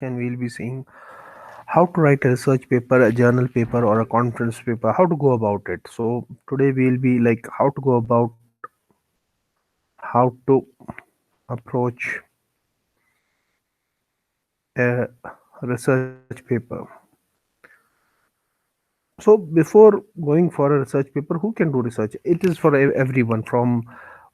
And we'll be seeing how to write a research paper, a journal paper, or a conference paper, how to go about it. So today we'll be like how to go about how to approach a research paper. So before going for a research paper, who can do research? It is for everyone, from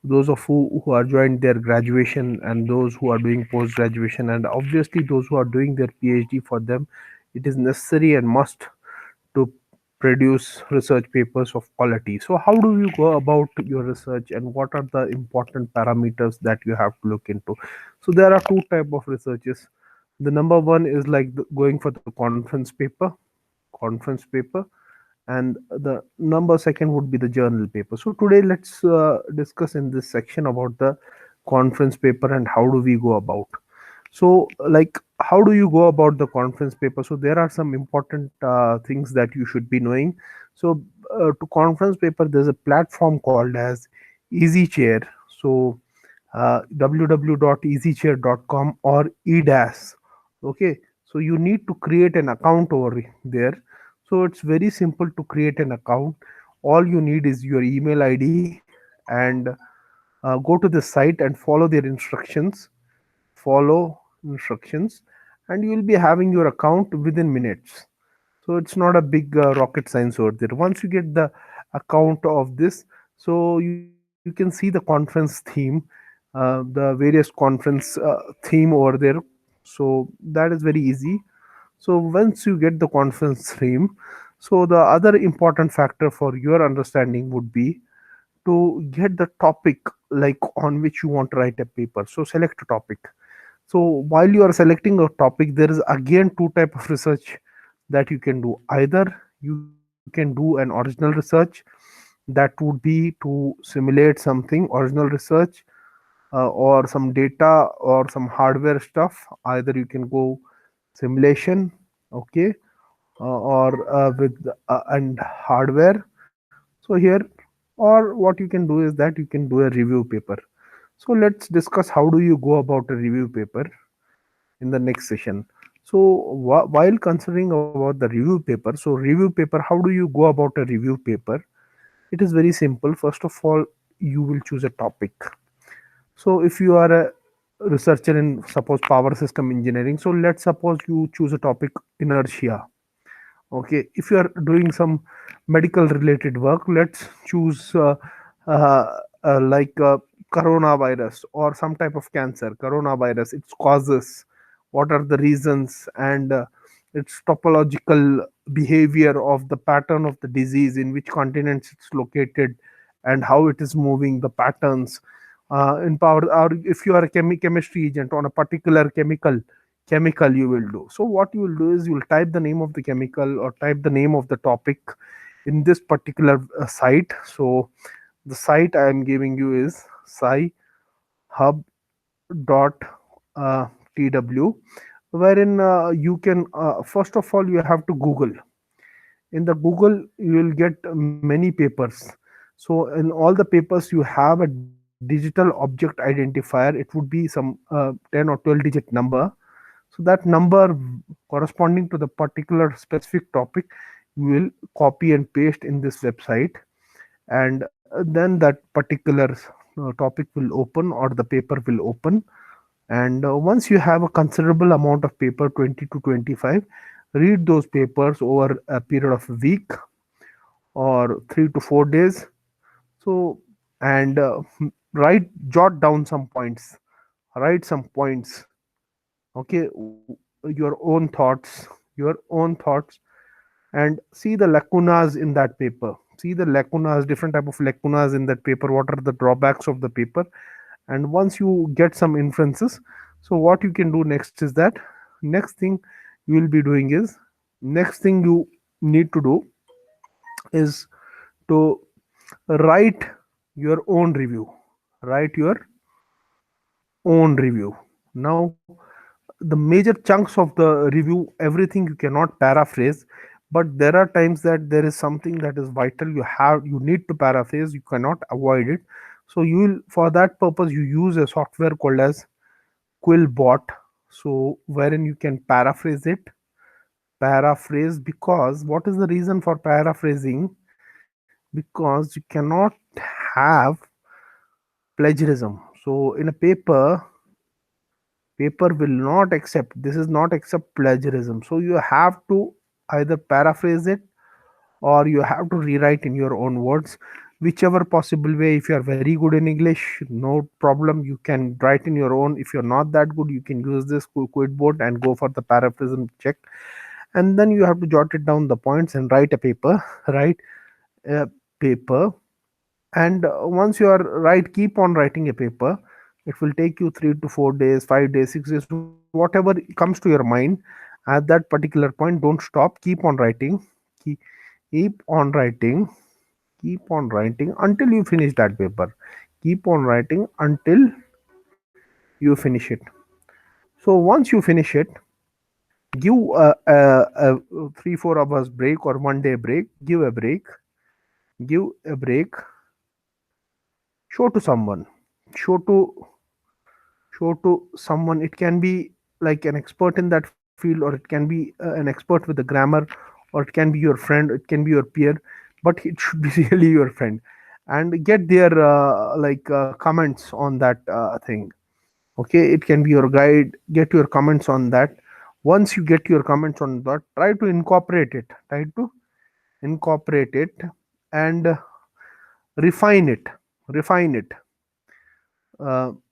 those of who are joined their graduation, and those who are doing post graduation, and obviously those who are doing their PhD. For them it is necessary and must to produce research papers of quality. So how do you go about your research, and what are the important parameters that you have to look into? So there are two type of researches. The number one is like going for the conference paper, and the number second would be the journal paper. So today let's discuss in this section about the conference paper and how do we go about. So like how do you go about the conference paper? So there are some important things that you should be knowing. So to conference paper there's a platform called as EasyChair. So www.easychair.com or edas. Okay, so you need to create an account over there. So it's very simple to create an account. All you need is your email ID, and go to the site and follow their instructions, and you will be having your account within minutes. So it's not a big rocket science over there. Once you get the account of this, so you can see the conference theme, the various conference theme over there. So that is very easy. So once you get the conference theme, so the other important factor for your understanding would be to get the topic, like on which you want to write a paper. So select a topic. So while you are selecting a topic, there is again two type of research that you can do. Either you can do an original research, that would be to simulate something, original research, or some data or some hardware stuff. Either you can go simulation, okay, or with and hardware. So here, or what you can do is that you can do a review paper. So let's discuss how do you go about a review paper in the next session. So while considering about the review paper, so review paper, how do you go about a review paper? It is very simple. First of all, you will choose a topic. So if you are a researcher in, suppose, power system engineering, so let's suppose you choose a topic, inertia. Okay, if you are doing some medical related work, let's choose like coronavirus or some type of cancer. Coronavirus, its causes, what are the reasons, and its topological behavior of the pattern of the disease, in which continents it's located, and how it is moving, the patterns in power. Or if you are a chemistry agent on a particular chemical you will do. So what you will do is you will type the name of the chemical or type the name of the topic in this particular site. So the site I am giving you is scihub dot tw, wherein you can first of all you have to Google. In the Google you will get many papers. So in all the papers you have a digital object identifier. It would be some 10 or 12 digit number. So that number corresponding to the particular specific topic you will copy and paste in this website, and then that particular topic will open, or the paper will open. And once you have a considerable amount of paper, 20 to 25, read those papers over a period of a week or 3 to 4 days. So, and write, jot down some points, write some points, okay, your own thoughts, and see the lacunas in that paper. See the lacunas, different type of lacunas in that paper. What are the drawbacks of the paper? And once you get some inferences, so what you can do next is that, next thing you will be doing is, next thing you need to do is to write your own review. Write your own review. Now the major chunks of the review, everything you cannot paraphrase, but there are times that there is something that is vital, you need to paraphrase, you cannot avoid it. So you will, for that purpose, you use a software called as Quillbot. so wherein you can paraphrase it. Paraphrase, because what is the reason for paraphrasing? Because you cannot have plagiarism. So in a paper will not accept, this is not accept plagiarism, so you have to either paraphrase it or you have to rewrite in your own words, whichever possible way. If you are very good in English, no problem, you can write in your own. If you're not that good, you can use this quitboard and go for the paraphrasing check, and then you have to jot it down the points and write a paper. Write a paper, and once you are right, keep on writing a paper. It will take you 3 to 4 days, 5 days, 6 days, whatever comes to your mind at that particular point. Don't stop, keep on writing. keep, keep on writing, keep on writing until you finish that paper. Keep on writing until you finish it. So once you finish it, give a 3 4 hours break or 1 day break. Give a break, give a break. Show to someone, show to show to someone. It can be like an expert in that field, or it can be an expert with the grammar, or it can be your friend, it can be your peer, but it should be really your friend, and get their comments on that thing. Okay, it can be your guide, get your comments on that. Once you get your comments on that, try to incorporate it, try to incorporate it, and refine it, refine it.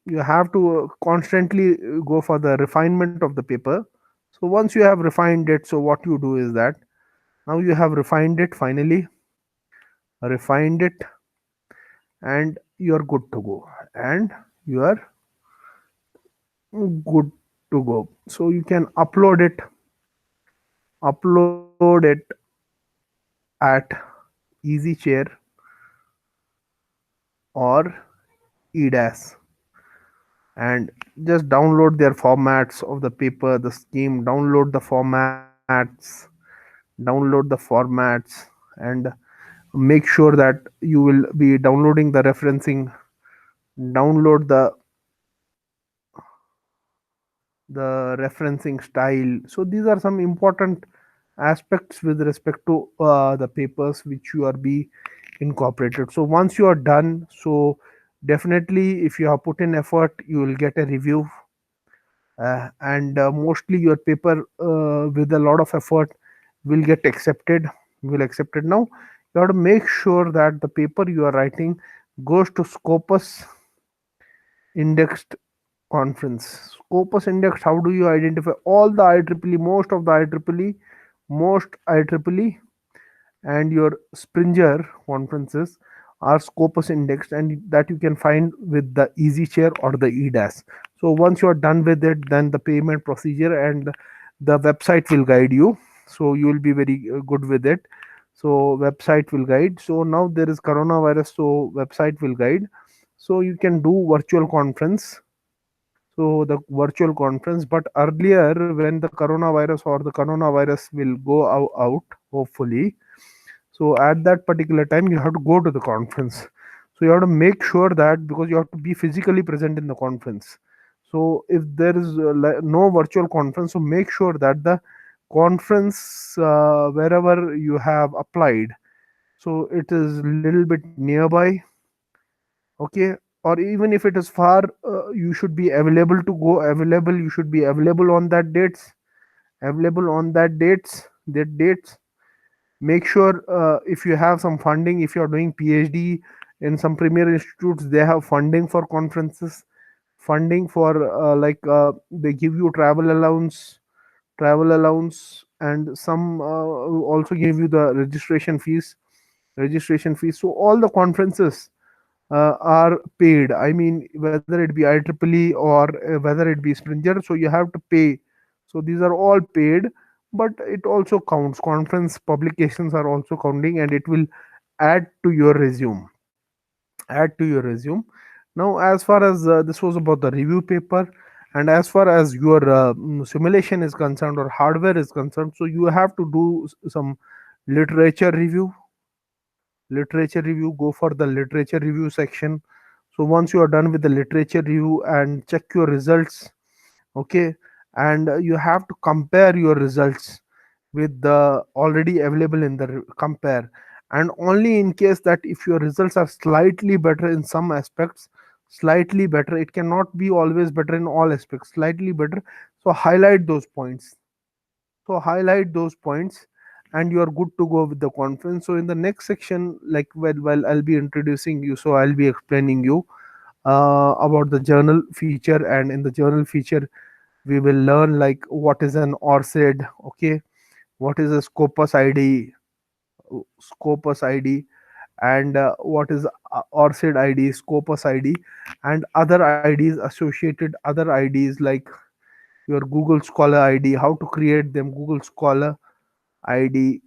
You have to constantly go for the refinement of the paper. So once you have refined it, so what you do is that now you have refined it, finally refined it, and you are good to go, and you are good to go. So you can upload it at easy chair or edas, and just download their formats of the paper, the scheme, download the formats, download the formats, and make sure that you will be downloading the referencing, download the referencing style. So these are some important aspects with respect to the papers which you are be incorporated. So once you are done, so definitely if you have put in effort, you will get a review, and mostly your paper with a lot of effort will get accepted, will accepted. Now you have to make sure that the paper you are writing goes to scopus indexed conference. Scopus index, how do you identify all the IEEE, most of the IEEE, most IEEE and your Springer conferences are scopus indexed, and that you can find with the easy chair or the edas. So once you are done with it, then the payment procedure and the website will guide you, so you will be very good with it. So website will guide. So now there is coronavirus, so website will guide. So you can do virtual conference, so the virtual conference. But earlier, when the coronavirus or the coronavirus will go out hopefully, so at that particular time you have to go to the conference. So you have to make sure that, because you have to be physically present in the conference. So if there is no virtual conference, so make sure that the conference wherever you have applied, so it is little bit nearby. Okay, or even if it is far, you should be available to go, available, you should be available on that dates, available on that dates. Make sure if you have some funding, if you are doing PhD in some premier institutes, they have funding for conferences, funding for they give you travel allowance, and some also give you the registration fees. So all the conferences are paid. I mean, whether it be IEEE or whether it be Springer, so you have to pay. So these are all paid, but it also counts. Conference publications are also counting, and it will add to your resume. Add to your resume. Now, as far as this was about the review paper, and as far as your simulation is concerned or hardware is concerned, so you have to do some literature review. Literature review, go for the literature review section. So once you are done with the literature review and check your results, okay, and you have to compare your results with the already available in the compare. And only in case that if your results are slightly better in some aspects, slightly better, it cannot be always better in all aspects, slightly better, so highlight those points. So highlight those points, and you are good to go with the conference. So in the next section, like, well, I'll be introducing you, so I'll be explaining you about the journal feature. And in the journal feature, we will learn like what is an ORCID, okay, what is a scopus id, and what is ORCID id, scopus id, and other IDs, associated other IDs like your Google Scholar ID, how to create them, Google Scholar ID,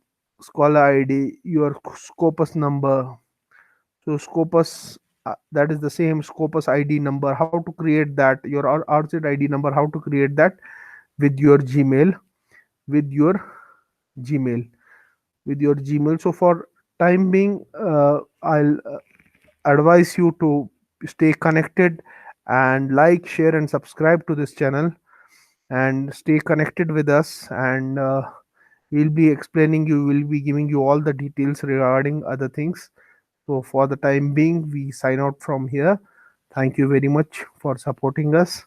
your Scopus number. So Scopus, that is the same Scopus ID number. How to create that? Your RCID ID number. How to create that with your Gmail, with your Gmail, with your Gmail. So for time being, I'll advise you to stay connected and like, share, and subscribe to this channel, and stay connected with us. And we'll be explaining you, will be giving you all the details regarding other things. So for the time being, we sign out from here. Thank you very much for supporting us.